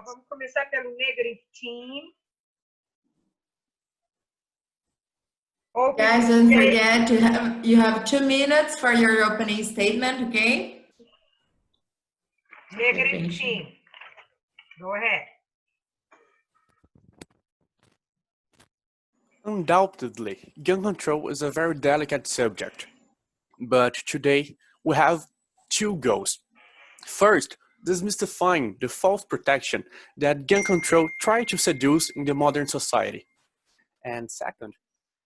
vamos começar pelo negritinho. Guys, don't forget you have 2 minutes for your opening statement, okay? Negritinho. Go ahead. Undoubtedly, gun control is a very delicate subject. But today, we have 2 goals. First, demystifying the false protection that gun control tries to seduce in the modern society. And second,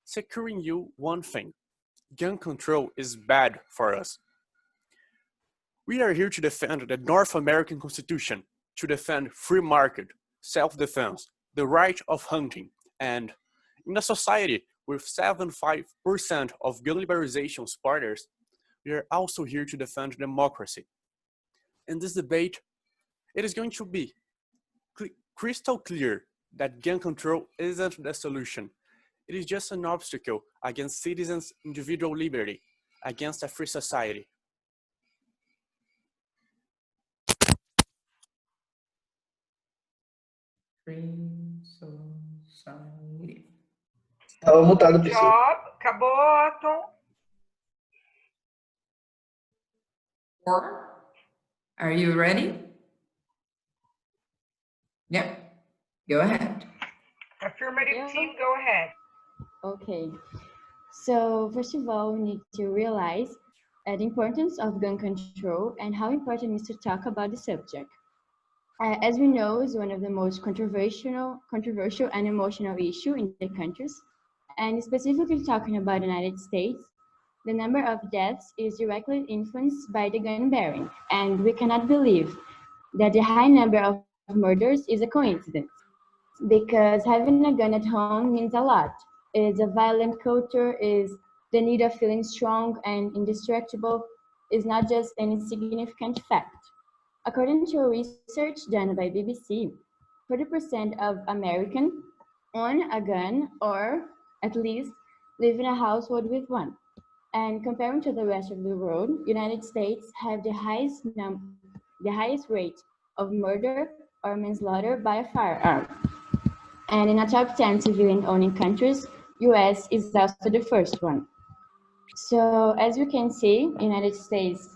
securing you one thing. Gun control is bad for us. We are here to defend the North American Constitution, to defend free market, self-defense, the right of hunting, and in a society with 75% of gun liberalization supporters, we are also here to defend democracy. In this debate, it is going to be crystal clear that gun control isn't the solution. It is just an obstacle against citizens' individual liberty, against a free society. Free society. Estava mutado, pessoal. Job. Acabou, Tom. 4. Are you ready? Yep. Go ahead. Affirmative team, go ahead. Okay. So first of all, we need to realize the importance of gun control and how important it is to talk about the subject. As we know, it's one of the most controversial and emotional issue in the countries. And specifically talking about the United States, the number of deaths is directly influenced by the gun bearing. And we cannot believe that the high number of murders is a coincidence, because having a gun at home means a lot. It's a violent culture, is the need of feeling strong and indestructible, is not just an insignificant fact. According to a research done by BBC, 40% of Americans own a gun or at least live in a household with one. And comparing to the rest of the world, United States have the highest rate of murder or manslaughter by a firearm. And in a top 10 civilian owning countries, US is also the first one. So as you can see, United States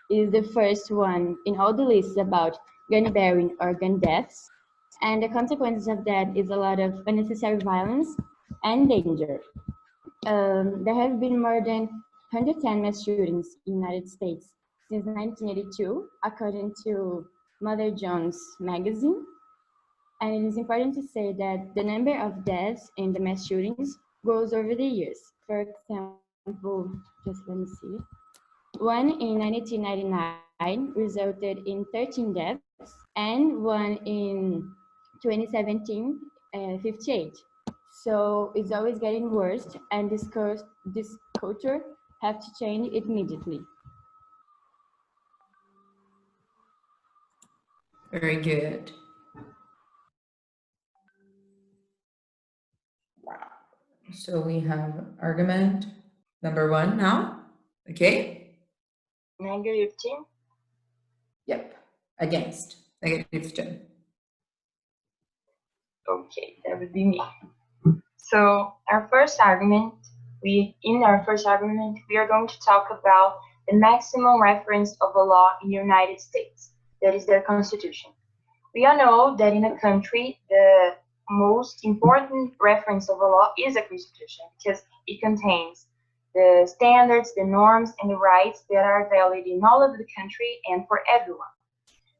is the first one in all the lists about gun bearing or gun deaths. And the consequences of that is a lot of unnecessary violence and danger. There have been more than 110 mass shootings in the United States since 1982, according to Mother Jones magazine. And it is important to say that the number of deaths in the mass shootings grows over the years. For example, just let me see. One in 1999 resulted in 13 deaths, and one in 2017, 58. So it's always getting worse, and this culture have to change immediately. Very good. Wow. So we have argument number 1 now. Okay? Negative team? Yep. Against. Negative 10. Okay, that would be me. So our first argument, we are going to talk about the maximum reference of a law in the United States, that is their constitution. We all know that in a country, the most important reference of a law is a constitution, because it contains the standards, the norms, and the rights that are valid in all of the country and for everyone.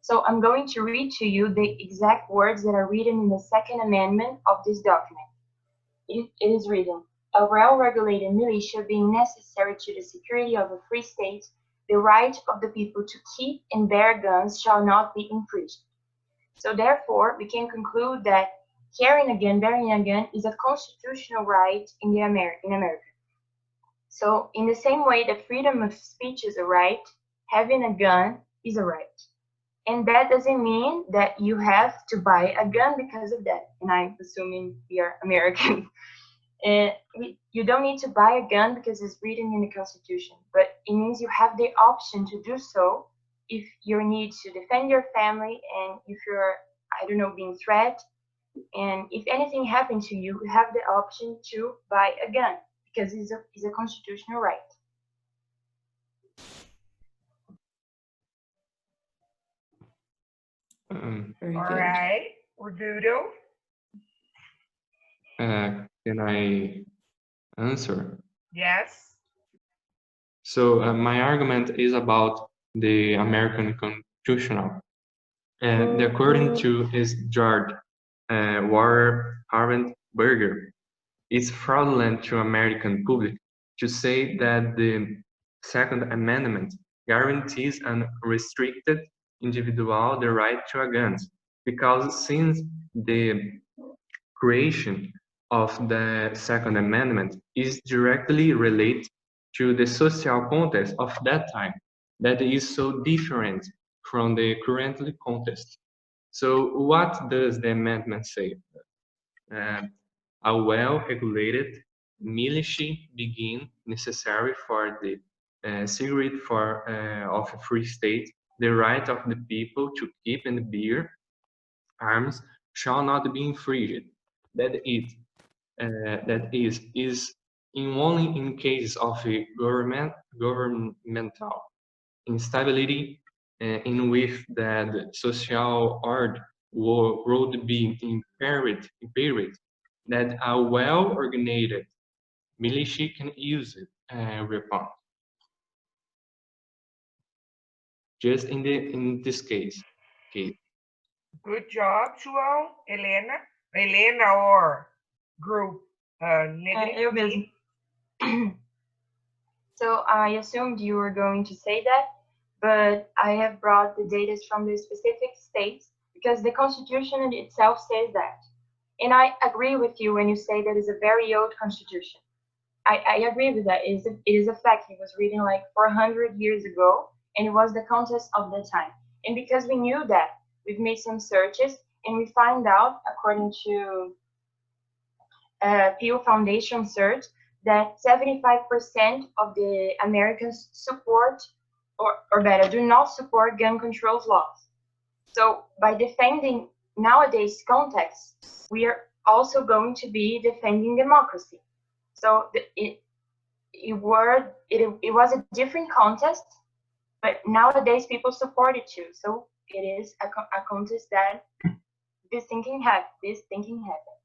So I'm going to read to you the exact words that are written in the Second Amendment of this document. It is written, a well-regulated militia being necessary to the security of a free state, the right of the people to keep and bear guns shall not be infringed. So therefore, we can conclude that carrying a gun, bearing a gun is a constitutional right in America. So in the same way that freedom of speech is a right, having a gun is a right. And that doesn't mean that you have to buy a gun because of that. And I'm assuming we are American. You don't need to buy a gun because it's written in the Constitution, but it means you have the option to do so if you need to defend your family, and if you're, I don't know, being threatened, and if anything happened to you, you have the option to buy a gun because it's a constitutional right. Very All good. right. Roberto. Can I answer? Yes. So my argument is about the American Constitutional. According to is George Warren it's fraudulent to American public to say that the Second Amendment guarantees unrestricted individual the right to a gun, because since the creation of the Second Amendment is directly related to the social context of that time, that is so different from the currently context. So what does the amendment say? A well-regulated militia begin necessary for the security of a free state, the right of the people to keep and bear arms shall not be infringed. That is in only in cases of a governmental instability in which that social order would be impaired, that a well-organized militia can use it weapon. Just in this case. Okay. Good job, João. Helena. Helena or group negative Eu mesmo. So I assumed you were going to say that, but I have brought the data from the specific states because the Constitution itself says that. And I agree with you when you say that it's a very old Constitution. I agree with that. It is a fact. It was written like 400 years ago, and it was the context of the time. And because we knew that, we've made some searches, and we find out, according to Pew Foundation search, that 75% of the Americans support, or better, do not support gun control laws. So by defending nowadays context, we are also going to be defending democracy. So it was a different contest, but nowadays people support it too. So it is a contest that this thinking happened.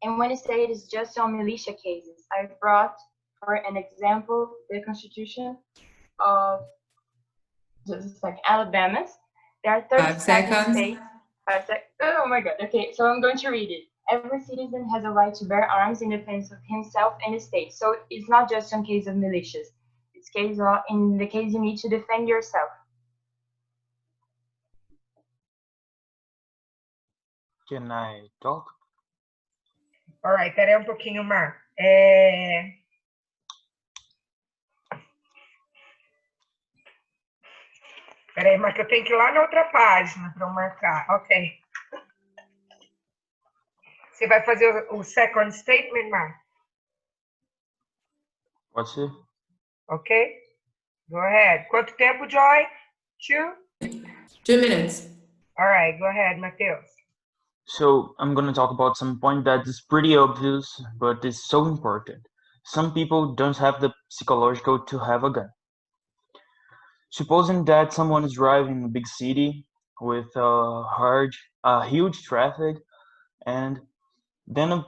And when I say it is just on militia cases, I brought for an example the Constitution of just like Alabama. There are 5 37 seconds. states. Oh my God. Okay, so I'm going to read it. Every citizen has a right to bear arms in defense of himself and the state. So it's not just in case of militias. It's in the case you need to defend yourself. Can I talk? All right, pera aí um pouquinho, Mar. Peraí, Mar, que eu tenho que ir lá na outra página para eu marcar. Ok. Você vai fazer o second statement, Mar? Pode ser? Ok? Go ahead. Quanto tempo, Joy? 2 minutes. All right, go ahead, Matheus. So I'm going to talk about some point that is pretty obvious, but is so important. Some people don't have the psychological to have a gun. Supposing that someone is driving in a big city with huge traffic, and then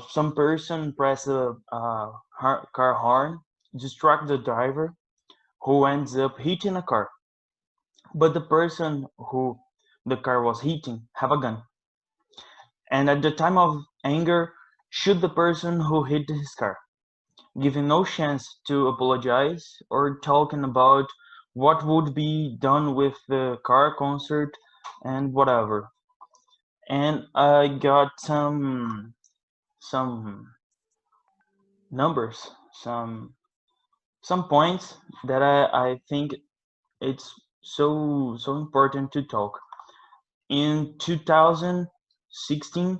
some person press a car horn, distract the driver, who ends up hitting a car. But the person who the car was hitting have a gun. And at the time of anger, shoot the person who hit his car, giving no chance to apologize or talking about what would be done with the car concert and whatever. And I got some numbers, some points that I think it's so important to talk. In 2016,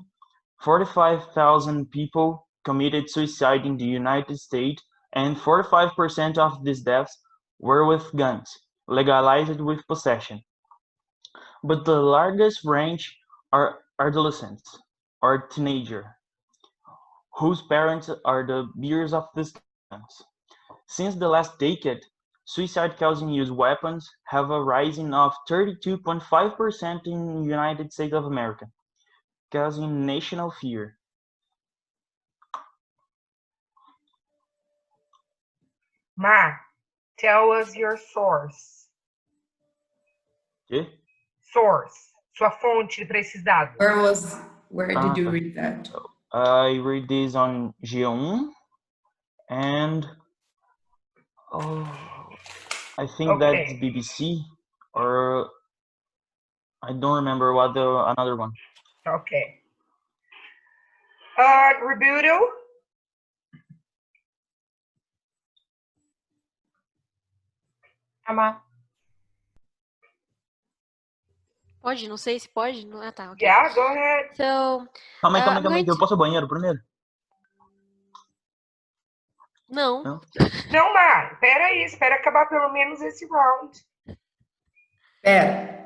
45,000 people committed suicide in the United States, and 45% of these deaths were with guns. legalized with possession. But the largest range are adolescents or teenager, whose parents are the bearers of these guns. Since the last decade, suicide-causing use weapons have a rising of 32.5% in the United States of America, causing national fear. Ma, tell us your source. Okay? Source. Sua fonte para esses dados. Where did you read that? I read this on G1 and I think that's BBC or I don't remember what another one. Okay. Rebuttal. Ama. Pode? Não sei se pode. Ah, tá. Okay. Yeah, go ahead. So, Calma aí, eu posso ir ao banheiro primeiro? Não. Não, Mar, espera acabar pelo menos esse round. Pera.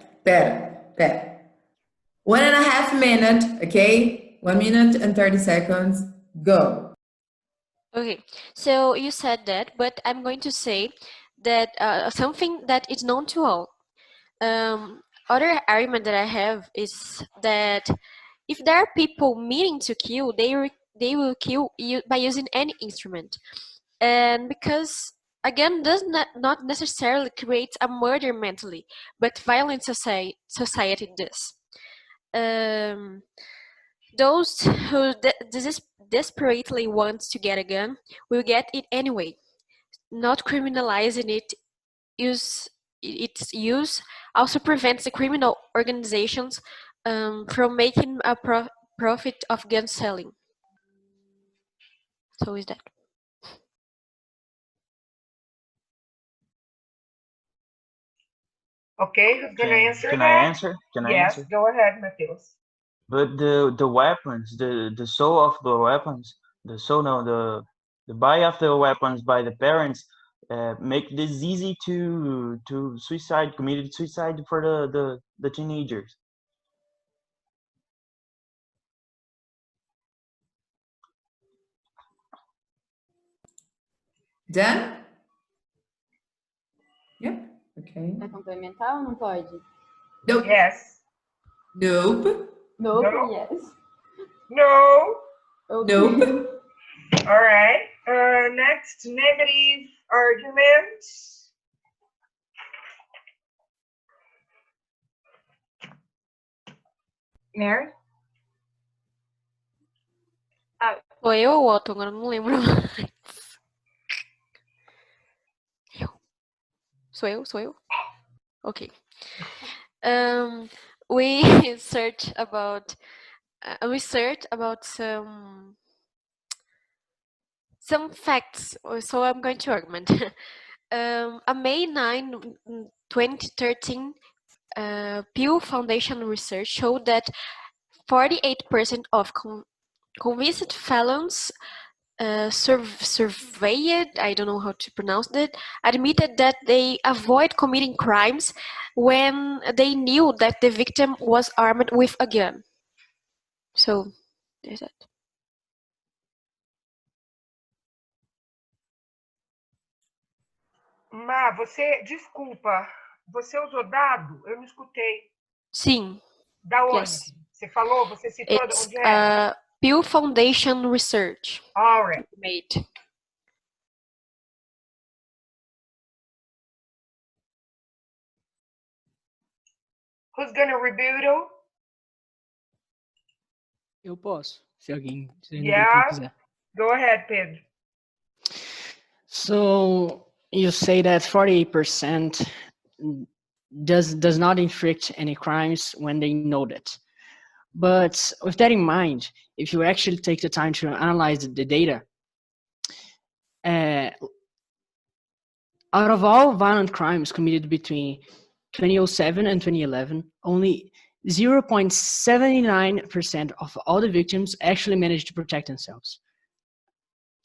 1.5 minutes, okay? 1 minute and 30 seconds, go. Okay, so you said that, but I'm going to say that something that is known to all. Other argument that I have is that if there are people meaning to kill, they will kill you by using any instrument. And because, again, does not necessarily create a murder mentally, but violent society does. Those who desperately want to get a gun will get it anyway. Not criminalizing its use also prevents the criminal organizations from making a profit of gun selling. So is that. Okay, who's going to answer Can that? I answer? Yes, go ahead, Matheus. But the weapons, the soul of the weapons, the buy of the weapons by the parents make this easy to commit suicide for the teenagers. Done? Yep, okay. Vai complementar ou não pode? Nope. Yes. Nope. Nope, No. yes. No. Okay. Nope. All right. Next, negative argument. Mary? Sou eu ou o Otto? Agora não lembro mais. Sou eu? Okay. We searched about some facts, so I'm going to argument. A May 9, 2013 Pew Foundation research showed that 48% of convicted felons surveyed, I don't know how to pronounce that, admitted that they avoid committing crimes when they knew that the victim was armed with a gun. So, there's that. Ma, desculpa, você usou dado? Eu não escutei. Sim. Da onde? Yes. Você falou? Você citou It's onde é? Pew Foundation research. All right. Made. Who's gonna rebuttal? Eu posso, se alguém Yeah. Go ahead, Pedro. So you say that 48% does not inflict any crimes when they know that. But with that in mind, if you actually take the time to analyze the data, out of all violent crimes committed between 2007 and 2011, only 0.79% of all the victims actually managed to protect themselves.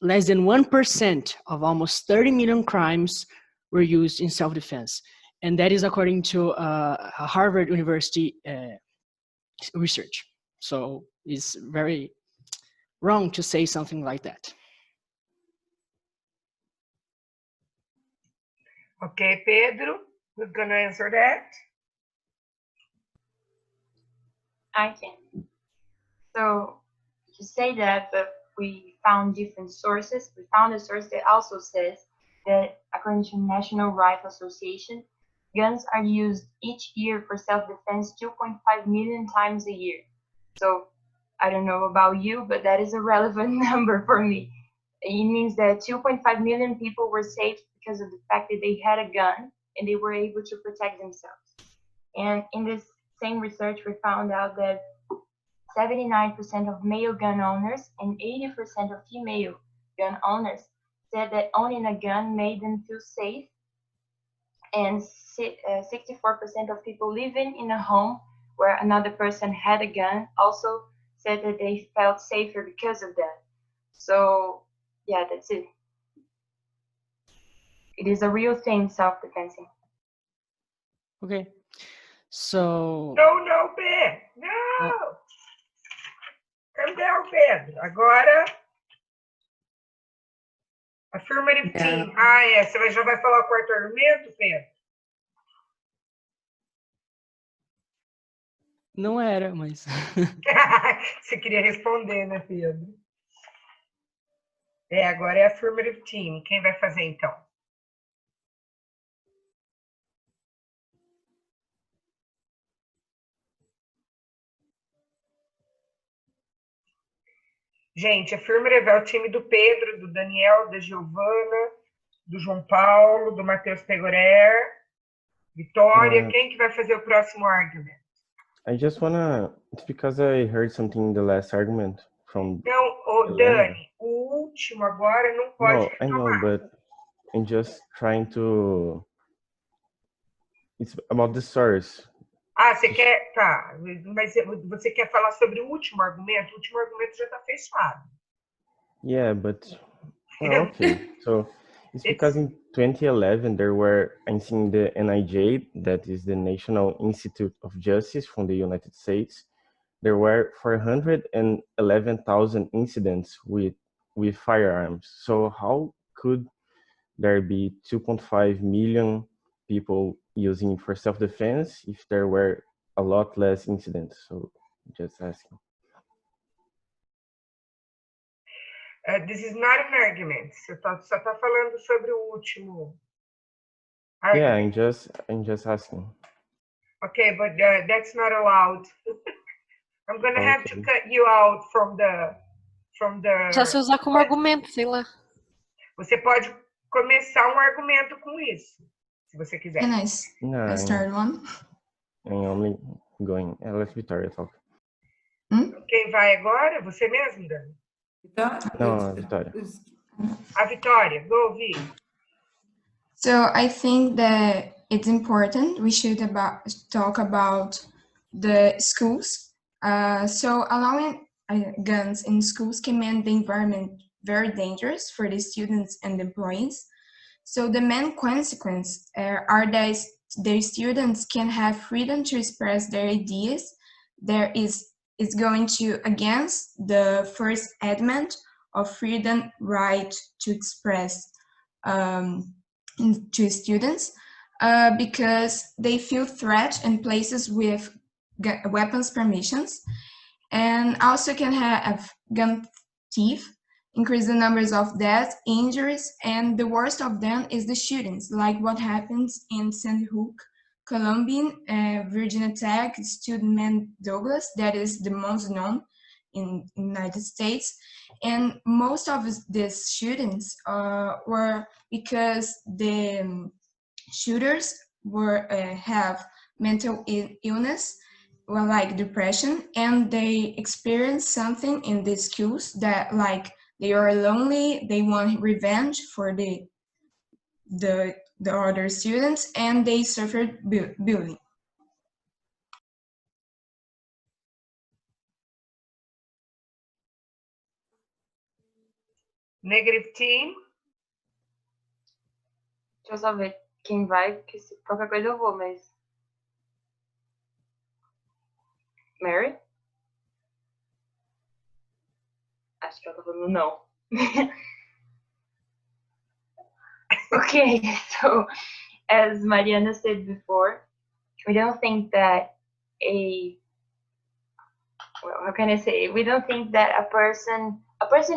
Less than 1% of almost 30 million crimes were used in self-defense. And that is according to a Harvard University research. So it's very wrong to say something like that. Okay, Pedro, who's going to answer that? I can. So to say that, but we found different sources. We found a source that also says that according to National Rifle Association, guns are used each year for self-defense 2.5 million times a year. So I don't know about you, but that is a relevant number for me. It means that 2.5 million people were saved because of the fact that they had a gun and they were able to protect themselves. And in this same research, we found out that 79% of male gun owners and 80% of female gun owners said that owning a gun made them feel safe. And 64% of people living in a home where another person had a gun also said that they felt safer because of that. So yeah, that's it. It is a real thing, self-defensing. Okay. So... No, Pedro. No! Calm down, Pedro. Agora... Affirmative team. Ah, você já vai falar o quarto argumento, Pedro? Não era, mas... Você queria responder, né, Pedro? Agora é affirmative team. Quem vai fazer, então? Gente, affirmative é o time do Pedro, do Daniel, da Giovana, do João Paulo, do Matheus Pegorer, Vitória. Quem que vai fazer o próximo argument? I just wanna, it's because I heard something in the last argument from... Não, Dani, o último agora não pode I know, but I'm just trying to... It's about the source. Ah, você quer... Tá, mas você quer falar sobre o último argumento? O último argumento já está fechado. Yeah, but... Well, okay, so... It's because in 2011, there were, I'm seeing the NIJ, that is the National Institute of Justice from the United States. There were 411,000 incidents with firearms. So how could there be 2.5 million people using for self-defense if there were a lot less incidents? So just asking. This is not an argument. Você só está falando sobre o último. Yeah, I'm just asking. Okay, but that's not allowed. I'm gonna have to cut you out from the. Já se usar como argumento, sei lá. Você pode começar um argumento com isso, se você quiser. Can I start one? I'm only going. Let Victoria talk. Quem vai agora? Você mesmo, Dani? No, Victoria. A Vitória, go ouvir. So I think that it's important. We should talk about the schools. So allowing guns in schools can make the environment very dangerous for the students and employees. So the main consequence are that the students can have freedom to express their ideas. It's going to against the First Amendment of freedom right to express to students because they feel threat in places with weapons permissions, and also can have gun thief, increase the numbers of deaths, injuries, and the worst of them is the shootings, like what happens in Sandy Hook, Colombian, Virginia Tech, student Douglas, that is the most known in the United States. And most of these shootings were because the shooters have mental illness, well, like depression, and they experience something in the schools that like they are lonely, they want revenge for the other students, and they suffered bullying. Negative team. Joseph, quem vai, porque se qualquer coisa eu vou, mas... Mary? Acho que ela tá falando não. Okay, so as Mariana said before, we don't think that how can I say? We don't think that a person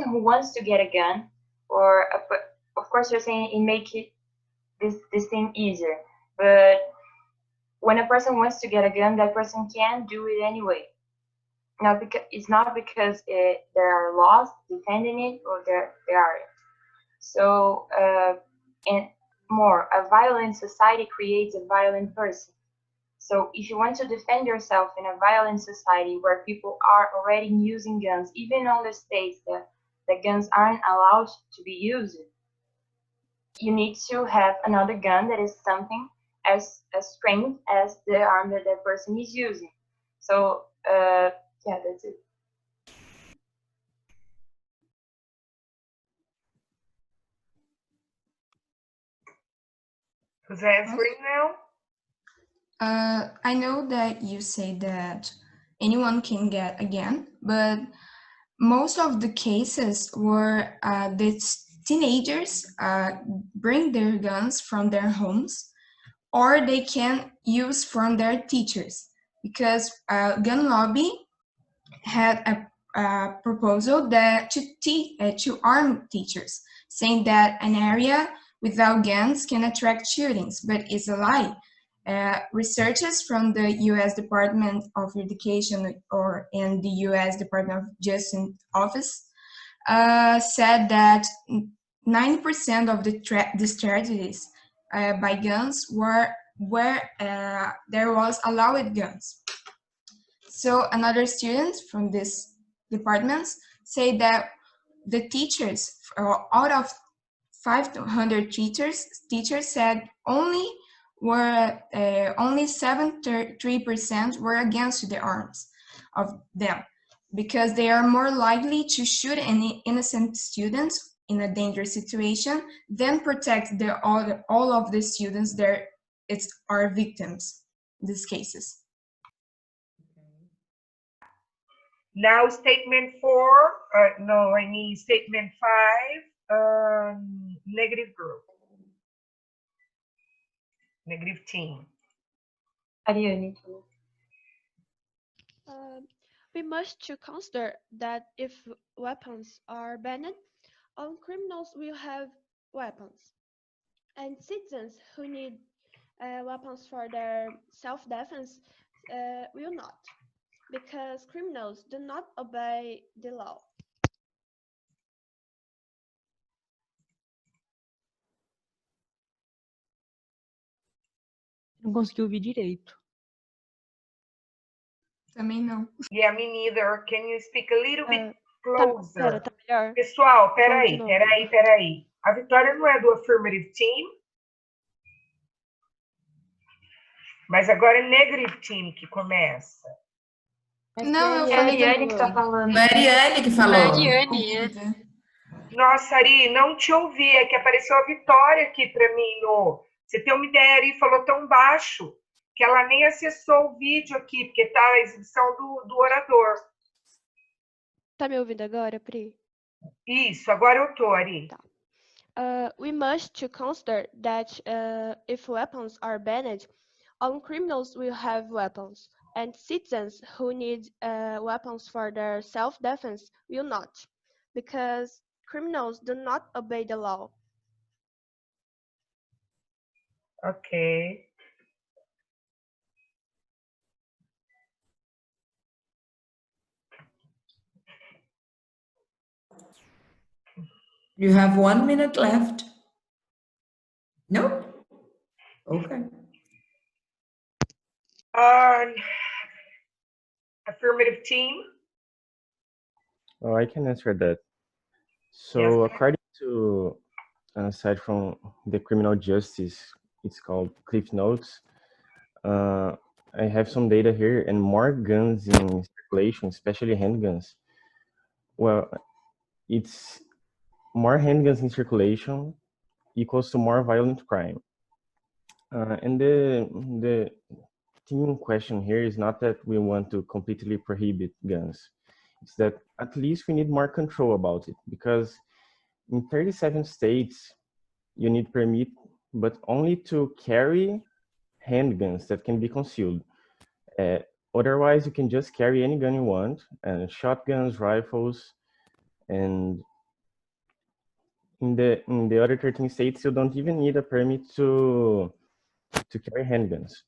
who wants to get a gun, or of course you're saying it make it this thing easier, but when a person wants to get a gun, that person can do it anyway. Now, because it's not because there are laws defending it, or there aren't. So, and more, a violent society creates a violent person. So if you want to defend yourself in a violent society where people are already using guns, even on the states that the guns aren't allowed to be used, you need to have another gun that is something as strength as the arm that that person is using. So yeah, that's it. Who's answering now? I know that you say that anyone can get a gun, but most of the cases where the teenagers bring their guns from their homes, or they can use from their teachers, because gun lobby had a proposal that to arm teachers, saying that an area without guns can attract shootings, but it's a lie. Researchers from the U.S. Department of Education and the U.S. Department of Justice office said that 90% of the tragedies by guns were where there was allowed guns. So another student from this departments say that the teachers, out of 500 teachers said only 73% were against the arms of them, because they are more likely to shoot any innocent students in a dangerous situation than protect all of the students that are victims in these cases. Now statement 4, statement 5, negative group. Negative team. Ariane. We must to consider that if weapons are banned, all criminals will have weapons, and citizens who need weapons for their self-defense will not, because criminals do not obey the law. Não consegui ouvir direito. Também não. Yeah, me neither. Can you speak a little bit closer? Tá melhor. Pessoal, peraí. A vitória não é do affirmative team? Mas agora é negative team que começa. Não, eu É a falei Ariane que tá falando. Mariane que falou. Mariane. Nossa, Ari, não te ouvi. É que apareceu a Vitória aqui para mim. Você tem uma ideia, a Ari falou tão baixo que ela nem acessou o vídeo aqui, porque tá a exibição do orador. Tá me ouvindo agora, Pri? Isso, agora eu tô, Ari. Tá. We must to consider that if weapons are banned, all criminals will have weapons, and citizens who need weapons for their self-defense will not, because criminals do not obey the law. Ok. You have 1 minute left. No? Okay. Affirmative team? Oh, I can answer that. So Yes. according to a site from the criminal justice, it's called Cliff Notes. I have some data here, and more guns in circulation, especially handguns. Well, it's more handguns in circulation equals to more violent crime. And the thing question here is not that we want to completely prohibit guns. It's that at least we need more control about it, because in 37 states, you need permit, but only to carry handguns that can be concealed. Otherwise, you can just carry any gun you want, and shotguns, rifles, and in the other 13 states, you don't even need a permit to carry handguns.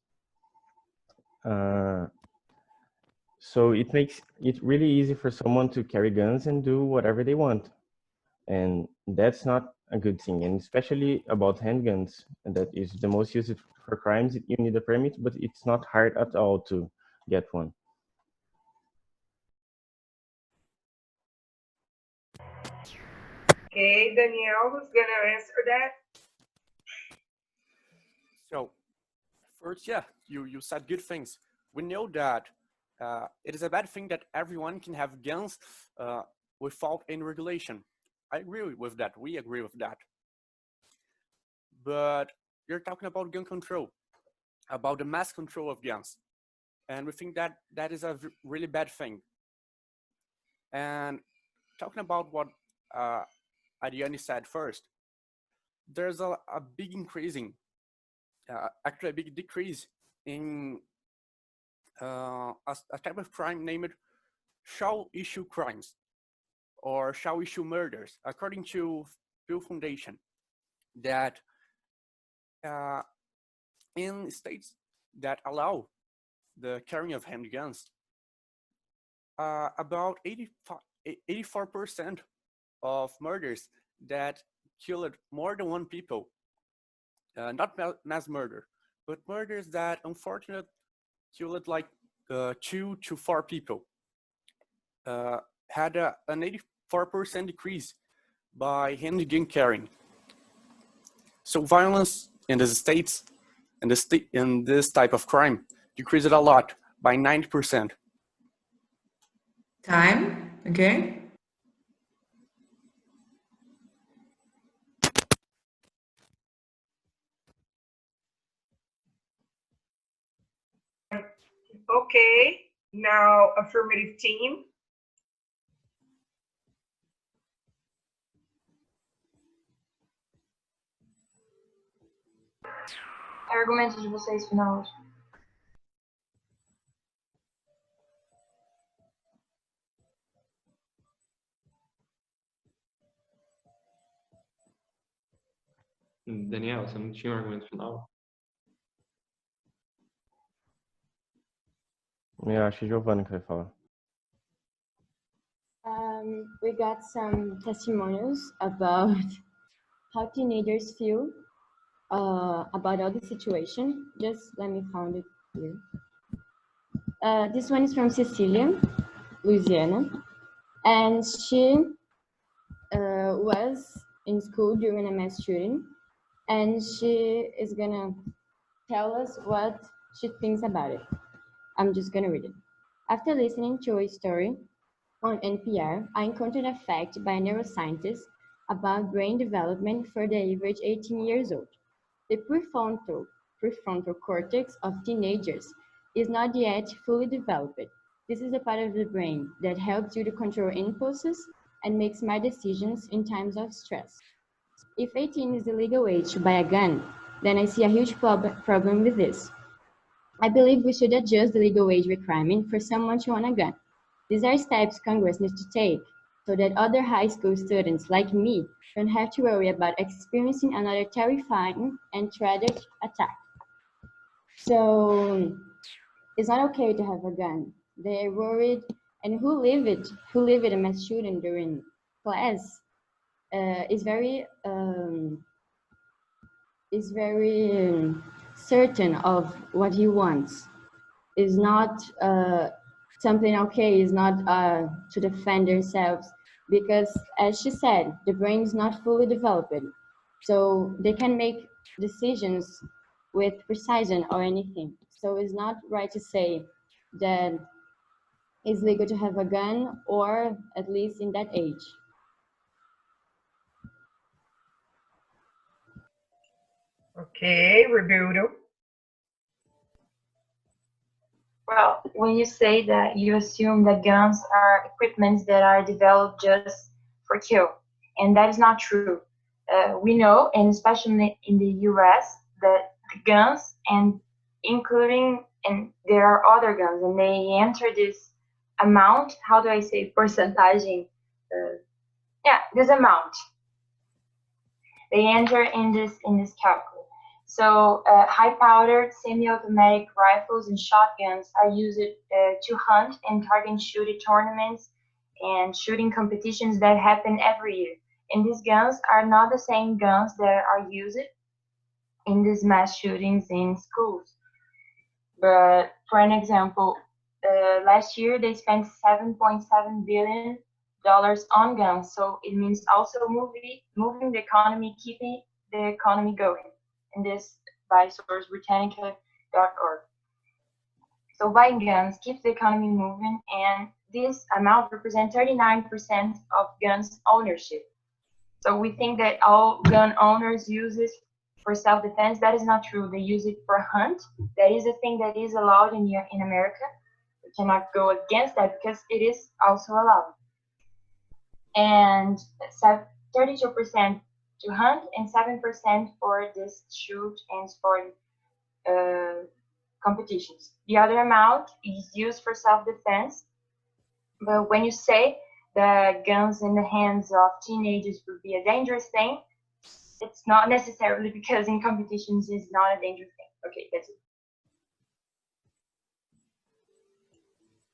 So it makes it really easy for someone to carry guns and do whatever they want. And that's not a good thing. And especially about handguns, and that is the most used for crimes, you need a permit, but it's not hard at all to get one. Okay, Danielle, who's gonna answer that? So, first, yeah, you said good things. We know that it is a bad thing that everyone can have guns without any regulation. I agree with that. We agree with that. But you're talking about gun control, about the mass control of guns. And we think that that is a really bad thing. And talking about what Ariane said first, there's a big increasing, actually a big decrease in a type of crime named shall issue crimes or shall issue murders, according to Pew Foundation, that in states that allow the carrying of handguns, about 84% of murders that killed more than one people, not mass murder, but murders that unfortunately killed like 2 to 4 people, had an 84% decrease by handgun carrying. So violence in the states in this type of crime decreased a lot by 90%. Time, okay? Okay, now affirmative team. Argumentos de vocês, final. Daniel, você não tinha um argumento final? Eu acho que é Giovanna que vai falar. We got some testimonials about how teenagers feel about all the situation. Just let me find it here. This one is from Cecilia, Louisiana, and she was in school during a mass shooting, and she is gonna tell us what she thinks about it. I'm just gonna read it. After listening to a story on NPR, I encountered a fact by a neuroscientist about brain development for the average 18 years old. The prefrontal cortex of teenagers is not yet fully developed. This is the part of the brain that helps you to control impulses and make smart decisions in times of stress. If 18 is the legal age to buy a gun, then I see a huge problem with this. I believe we should adjust the legal age requirement for someone to own a gun. These are steps Congress needs to take so that other high school students like me don't have to worry about experiencing another terrifying and tragic attack. So it's not okay to have a gun. They're worried, and who live a mass shooting during class is very certain of what he wants. Is not something okay, is not to defend themselves, because as she said, the brain is not fully developed. So they can make decisions with precision or anything. So it's not right to say that it's legal to have a gun, or at least in that age. Okay, Roberto. Well, when you say that, you assume that guns are equipments that are developed just for kill, and that is not true. We know, and especially in the US, that guns and there are other guns, and they enter this amount. How do I say percentage? This amount. They enter in this calculus. So high-powered semi-automatic rifles and shotguns are used to hunt and target shooting tournaments and shooting competitions that happen every year. And these guns are not the same guns that are used in these mass shootings in schools. But for an example, last year they spent $7.7 billion on guns. So it means also moving the economy, keeping the economy going. And this by source Britannica.org. So buying guns keeps the economy moving, and this amount represents 39% of guns ownership. So we think that all gun owners use it for self-defense. That is not true. They use it for hunt. That is a thing that is allowed in America. We cannot go against that because it is also allowed. And 32% to hunt and 7% for this shoot and sport competitions. The other amount is used for self-defense. But when you say that guns in the hands of teenagers would be a dangerous thing, it's not necessarily, because in competitions it's not a dangerous thing. Okay, that's it.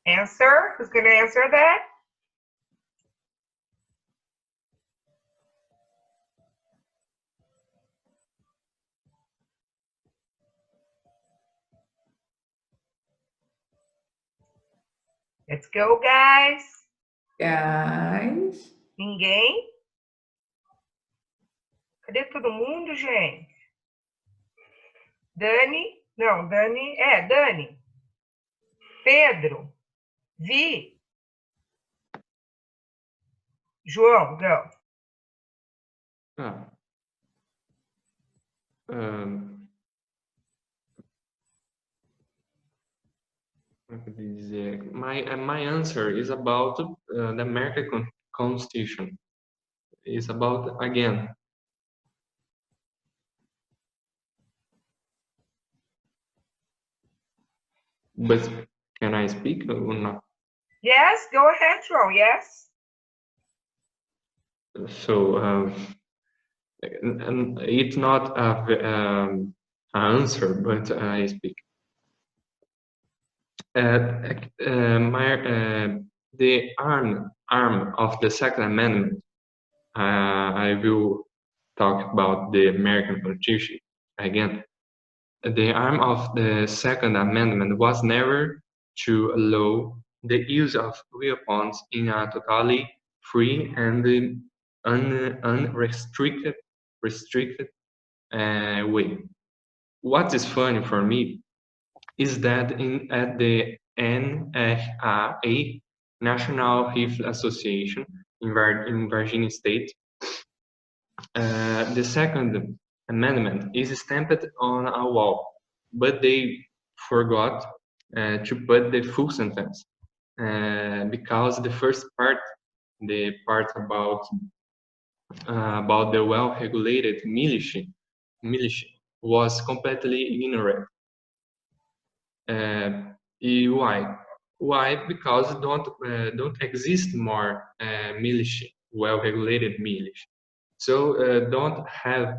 Answer? Who's going to answer that? Let's go, guys. Guys. Ninguém? Cadê todo mundo, gente? Dani? Não, Dani. Dani. Pedro. Vi. João, go. My answer is about the American Constitution. It's about, again, but can I speak or not? Yes, go ahead, João. Yes. So and it's not an answer, but I speak. The arm of the Second Amendment. I will talk about the American Constitution again. The aim of the Second Amendment was never to allow the use of weapons in a totally free and unrestricted way. What is funny for me is that at the NRA, National Rifle Association in Virginia State, the Second Amendment is stamped on a wall, but they forgot to put the full sentence because the first part, the part about the well-regulated militia, was completely ignored. Why? Why? Because don't exist more militia, well-regulated militia. So don't have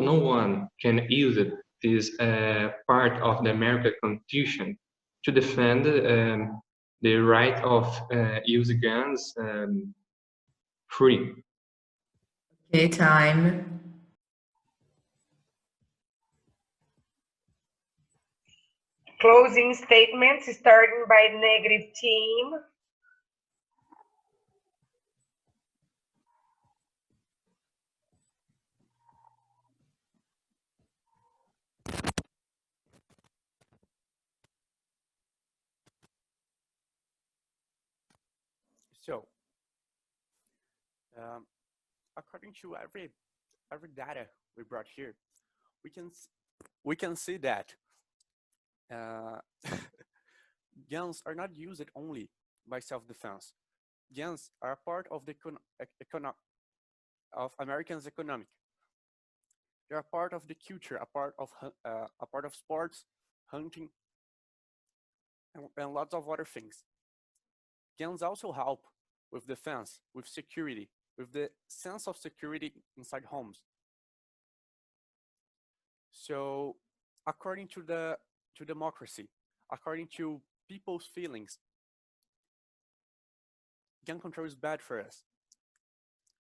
no one can use it, this part of the American Constitution to defend the right of use guns free. Okay, time. Closing statements starting by the negative team. So, according to every data we brought here, we can see that guns are not used only by self-defense. Guns are a part of the of Americans' economic. They are a part of the culture, a part of sports, hunting, and lots of other things. Guns also help with defense, with security, with the sense of security inside homes. So, according to democracy, according to people's feelings, gun control is bad for us.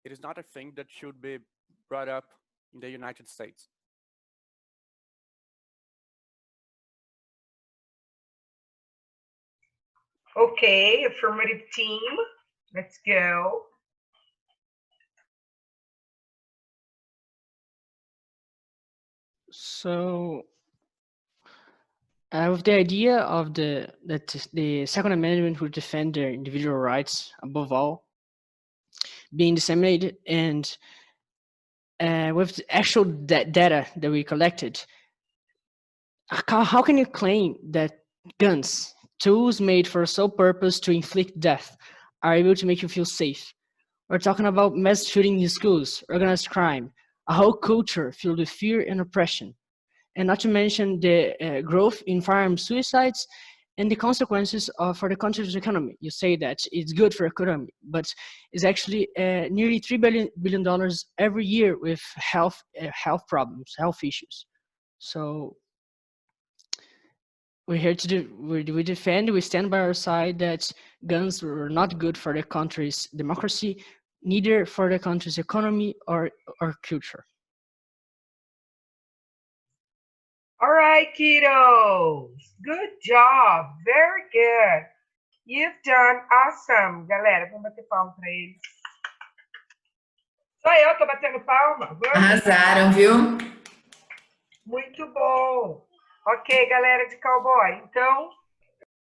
It is not a thing that should be brought up in the United States. Okay, affirmative team. Let's go. So, with the idea of that the Second Amendment would defend their individual rights above all, being disseminated, and with the actual data that we collected, how can you claim that guns, tools made for a sole purpose to inflict death, are able to make you feel safe? We're talking about mass shooting in schools, organized crime, a whole culture filled with fear and oppression, and not to mention the growth in firearm suicides and the consequences for the country's economy. You say that it's good for economy, but it's actually nearly $3 billion every year with health problems, health issues. So we're here to we defend, we stand by our side that guns were not good for the country's democracy, neither for the country's economy or culture. All right, kiddos. Good job. Very good. You've done awesome. Galera, vamos bater palma para eles. Só eu tô batendo palma? Vamos? Arrasaram, viu? Muito bom. Ok, galera de cowboy. Então,